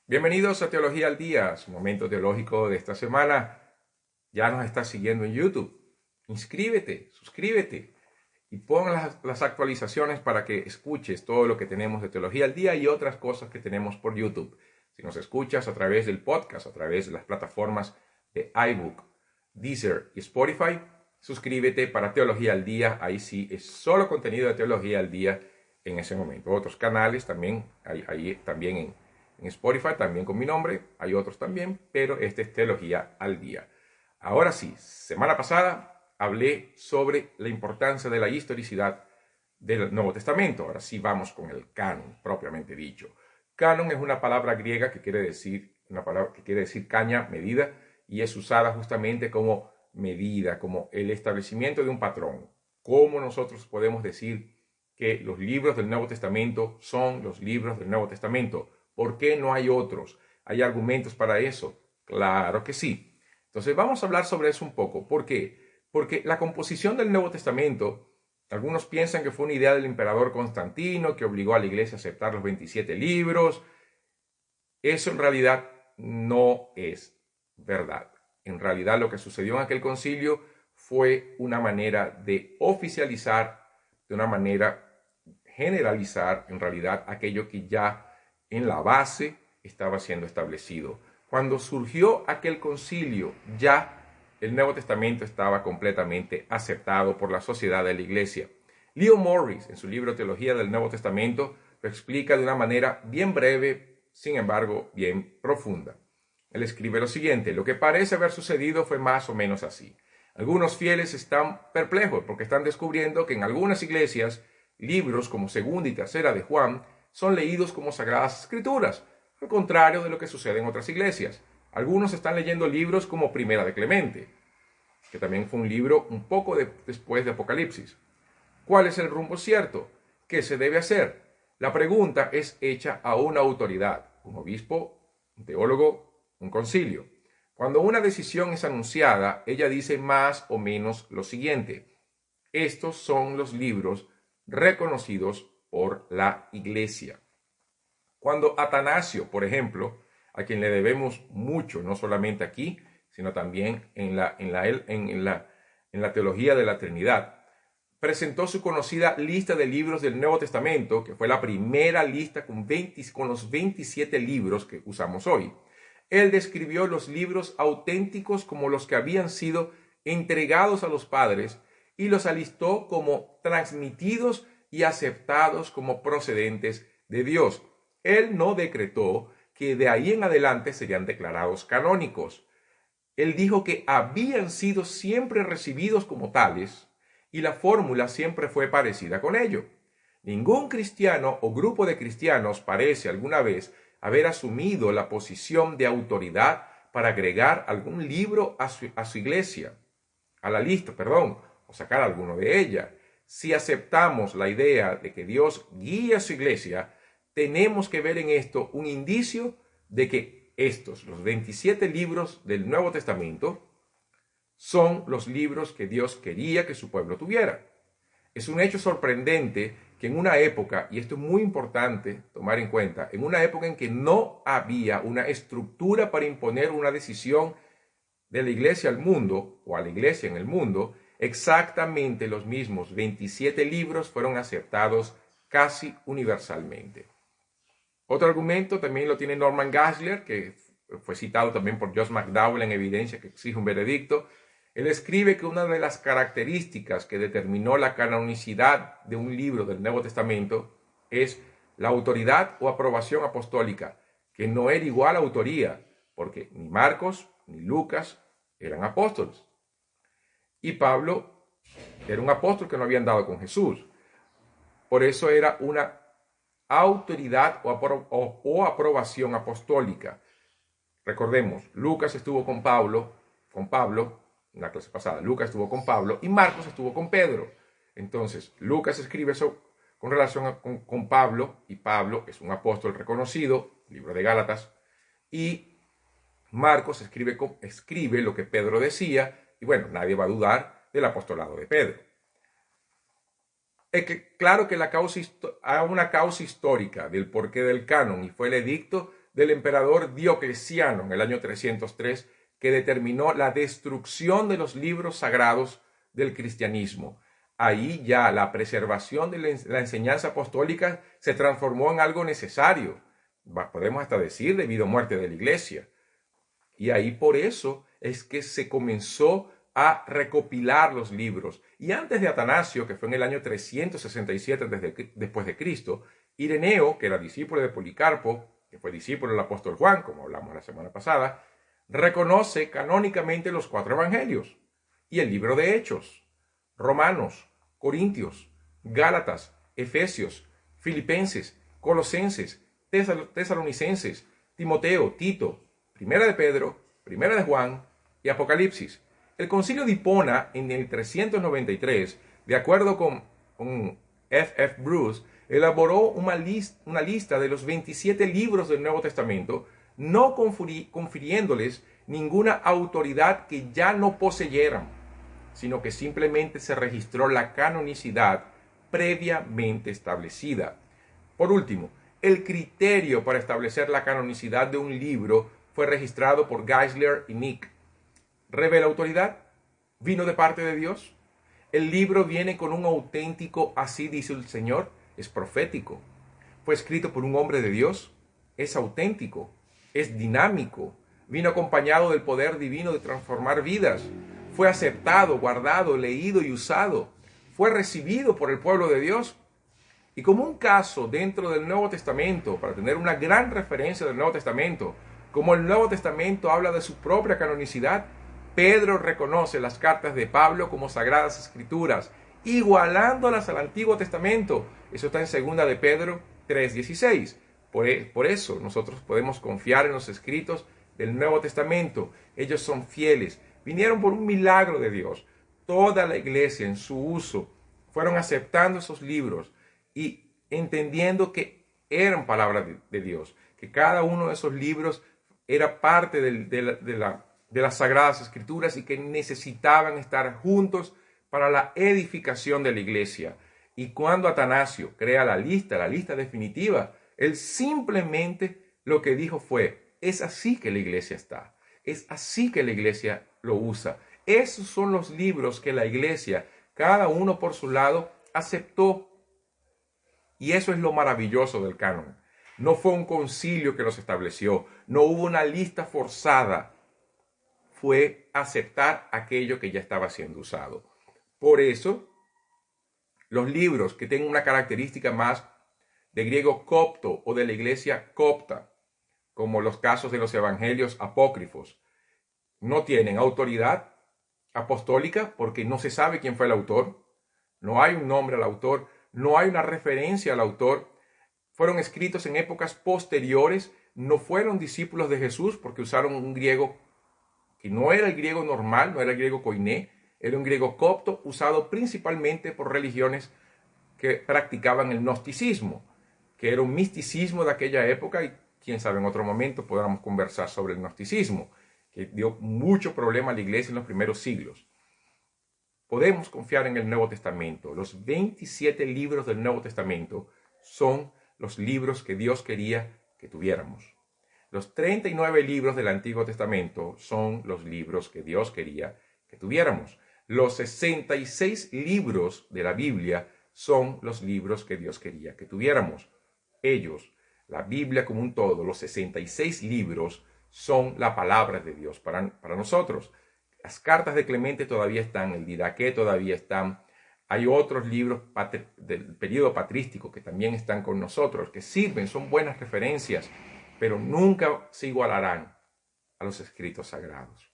Bienvenidos a Teología al Día, su momento teológico de esta semana. Ya nos estás siguiendo en YouTube. Inscríbete, suscríbete y pon las actualizaciones para que escuches todo lo que tenemos de Teología al Día y otras cosas que tenemos por YouTube. Si nos escuchas a través del podcast, a través de las plataformas de iBook, Deezer y Spotify, suscríbete para Teología al Día. Ahí sí es solo contenido de Teología al Día en ese momento. Otros canales también, ahí también en Spotify, también con mi nombre, hay otros también, pero este es Teología al Día. Ahora sí, semana pasada hablé sobre la importancia de la historicidad del Nuevo Testamento. Ahora sí vamos con el canon, propiamente dicho. Canon es una palabra griega que quiere decir caña, medida, y es usada justamente como medida, como el establecimiento de un patrón. ¿Cómo nosotros podemos decir que los libros del Nuevo Testamento son los libros del Nuevo Testamento? ¿Por qué no hay otros? ¿Hay argumentos para eso? Claro que sí. Entonces vamos a hablar sobre eso un poco. ¿Por qué? Porque la composición del Nuevo Testamento, algunos piensan que fue una idea del emperador Constantino que obligó a la iglesia a aceptar los 27 libros. Eso en realidad no es verdad. En realidad lo que sucedió en aquel concilio fue una manera de oficializar, de una manera generalizar en realidad aquello que ya en la base estaba siendo establecido. Cuando surgió aquel concilio, ya el Nuevo Testamento estaba completamente aceptado por la sociedad de la Iglesia. Leo Morris, en su libro Teología del Nuevo Testamento, lo explica de una manera bien breve, sin embargo, bien profunda. Él escribe lo siguiente: lo que parece haber sucedido fue más o menos así. Algunos fieles están perplejos porque están descubriendo que en algunas iglesias libros como Segunda y Tercera de Juan son leídos como sagradas escrituras, al contrario de lo que sucede en otras iglesias. Algunos están leyendo libros como Primera de Clemente, que también fue un libro un poco después de Apocalipsis. ¿Cuál es el rumbo cierto? ¿Qué se debe hacer? La pregunta es hecha a una autoridad, un obispo, un teólogo, un concilio. Cuando una decisión es anunciada, ella dice más o menos lo siguiente: estos son los libros reconocidos por la Iglesia. Cuando Atanasio, por ejemplo, a quien le debemos mucho, no solamente aquí, sino también en la teología de la Trinidad, presentó su conocida lista de libros del Nuevo Testamento, que fue la primera lista con los 27 libros que usamos hoy. Él describió los libros auténticos como los que habían sido entregados a los padres y los alistó como transmitidos y aceptados como procedentes de Dios. Él no decretó que de ahí en adelante serían declarados canónicos. Él dijo que habían sido siempre recibidos como tales y la fórmula siempre fue parecida con ello. Ningún cristiano o grupo de cristianos parece alguna vez haber asumido la posición de autoridad para agregar algún libro a su iglesia, a la lista, perdón, o sacar alguno de ella. Si aceptamos la idea de que Dios guía a su iglesia, tenemos que ver en esto un indicio de que estos, los 27 libros del Nuevo Testamento, son los libros que Dios quería que su pueblo tuviera. Es un hecho sorprendente que en una época, y esto es muy importante tomar en cuenta, en una época en que no había una estructura para imponer una decisión de la iglesia al mundo, o a la iglesia en el mundo, exactamente los mismos 27 libros fueron aceptados casi universalmente. Otro argumento también lo tiene Norman Geisler, que fue citado también por Josh McDowell en Evidencia que exige un veredicto. Él escribe que una de las características que determinó la canonicidad de un libro del Nuevo Testamento es la autoridad o aprobación apostólica, que no era igual a autoría, porque ni Marcos ni Lucas eran apóstoles. Y Pablo era un apóstol que no había andado con Jesús. Por eso era una autoridad o aprobación apostólica. Recordemos, Lucas estuvo con Pablo, en la clase pasada, Lucas estuvo con Pablo y Marcos estuvo con Pedro. Entonces, Lucas escribe eso con relación con Pablo, y Pablo es un apóstol reconocido, libro de Gálatas, y Marcos escribe lo que Pedro decía, y bueno, nadie va a dudar del apostolado de Pedro. Es que claro que hay una causa histórica del porqué del canon, y fue el edicto del emperador Diocleciano en el año 303, que determinó la destrucción de los libros sagrados del cristianismo. Ahí ya la preservación de la enseñanza apostólica se transformó en algo necesario, podemos hasta decir debido a muerte de la iglesia. Y ahí por eso es que se comenzó a recopilar los libros. Y antes de Atanasio, que fue en el año 367 después de Cristo, Ireneo, que era discípulo de Policarpo, que fue discípulo del apóstol Juan, como hablamos la semana pasada, reconoce canónicamente los 4 evangelios y el libro de Hechos, Romanos, Corintios, Gálatas, Efesios, Filipenses, Colosenses, Tesalonicenses, Timoteo, Tito, Primera de Pedro, Primera de Juan y Apocalipsis. El concilio de Hipona en el 393, de acuerdo con F. Bruce, elaboró una lista de los 27 libros del Nuevo Testamento, no confiriéndoles ninguna autoridad que ya no poseyeran, sino que simplemente se registró la canonicidad previamente establecida. Por último, el criterio para establecer la canonicidad de un libro fue registrado por Geisler y Nick. ¿Revela autoridad? ¿Vino de parte de Dios? El libro viene con un auténtico "así dice el Señor", es profético. Fue escrito por un hombre de Dios, es auténtico, es dinámico, vino acompañado del poder divino de transformar vidas, fue aceptado, guardado, leído y usado, fue recibido por el pueblo de Dios. Y como un caso dentro del Nuevo Testamento, para tener una gran referencia del Nuevo Testamento, como el Nuevo Testamento habla de su propia canonicidad, Pedro reconoce las cartas de Pablo como sagradas escrituras, igualándolas al Antiguo Testamento. Eso está en 2 de Pedro 3:16. Por eso nosotros podemos confiar en los escritos del Nuevo Testamento. Ellos son fieles, vinieron por un milagro de Dios. Toda la iglesia en su uso fueron aceptando esos libros y entendiendo que eran palabras de Dios, que cada uno de esos libros era parte de las Sagradas Escrituras y que necesitaban estar juntos para la edificación de la iglesia. Y cuando Atanasio crea la lista definitiva, él simplemente lo que dijo fue: es así que la iglesia está, es así que la iglesia lo usa. Esos son los libros que la iglesia, cada uno por su lado, aceptó. Y eso es lo maravilloso del canon. No fue un concilio que los estableció, no hubo una lista forzada, fue aceptar aquello que ya estaba siendo usado. Por eso, los libros que tengan una característica más de griego copto o de la iglesia copta, como los casos de los evangelios apócrifos, no tienen autoridad apostólica porque no se sabe quién fue el autor, no hay un nombre al autor, no hay una referencia al autor, fueron escritos en épocas posteriores, no fueron discípulos de Jesús porque usaron un griego que no era el griego normal, no era el griego koiné, era un griego copto usado principalmente por religiones que practicaban el gnosticismo, que era un misticismo de aquella época, y quién sabe en otro momento podamos conversar sobre el gnosticismo, que dio mucho problema a la iglesia en los primeros siglos. Podemos confiar en el Nuevo Testamento. Los 27 libros del Nuevo Testamento son los libros que Dios quería que tuviéramos. Los 39 libros del Antiguo Testamento son los libros que Dios quería que tuviéramos. Los 66 libros de la Biblia son los libros que Dios quería que tuviéramos. Ellos, la Biblia como un todo, los 66 libros son la palabra de Dios para nosotros. Las cartas de Clemente todavía están, el Didaqué todavía están. Hay otros libros del periodo patrístico que también están con nosotros, que sirven, son buenas referencias, pero nunca se igualarán a los escritos sagrados.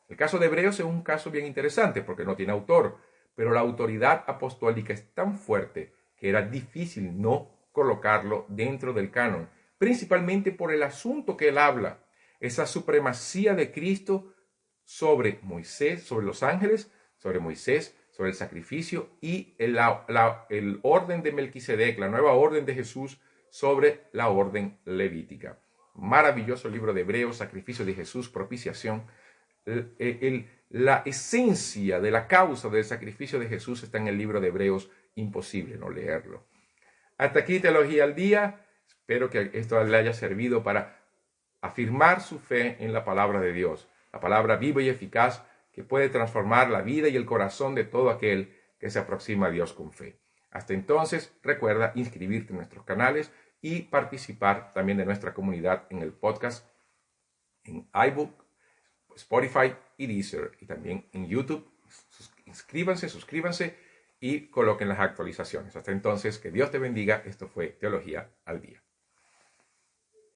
El caso de Hebreos es un caso bien interesante porque no tiene autor, pero la autoridad apostólica es tan fuerte que era difícil no colocarlo dentro del canon, principalmente por el asunto que él habla, esa supremacía de Cristo sobre Moisés, sobre los ángeles, sobre Moisés, sobre el sacrificio y el orden de Melquisedec, la nueva orden de Jesús sobre la orden levítica. Maravilloso libro de Hebreos, sacrificio de Jesús, propiciación. La esencia de la causa del sacrificio de Jesús está en el libro de Hebreos, imposible no leerlo. Hasta aquí Teología al Día. Espero que esto le haya servido para afirmar su fe en la palabra de Dios, la palabra viva y eficaz que puede transformar la vida y el corazón de todo aquel que se aproxima a Dios con fe. Hasta entonces, recuerda inscribirte en nuestros canales y participar también de nuestra comunidad en el podcast, en iBook, Spotify y Deezer, y también en YouTube. Suscríbanse y coloquen las actualizaciones. Hasta entonces, que Dios te bendiga. Esto fue Teología al Día.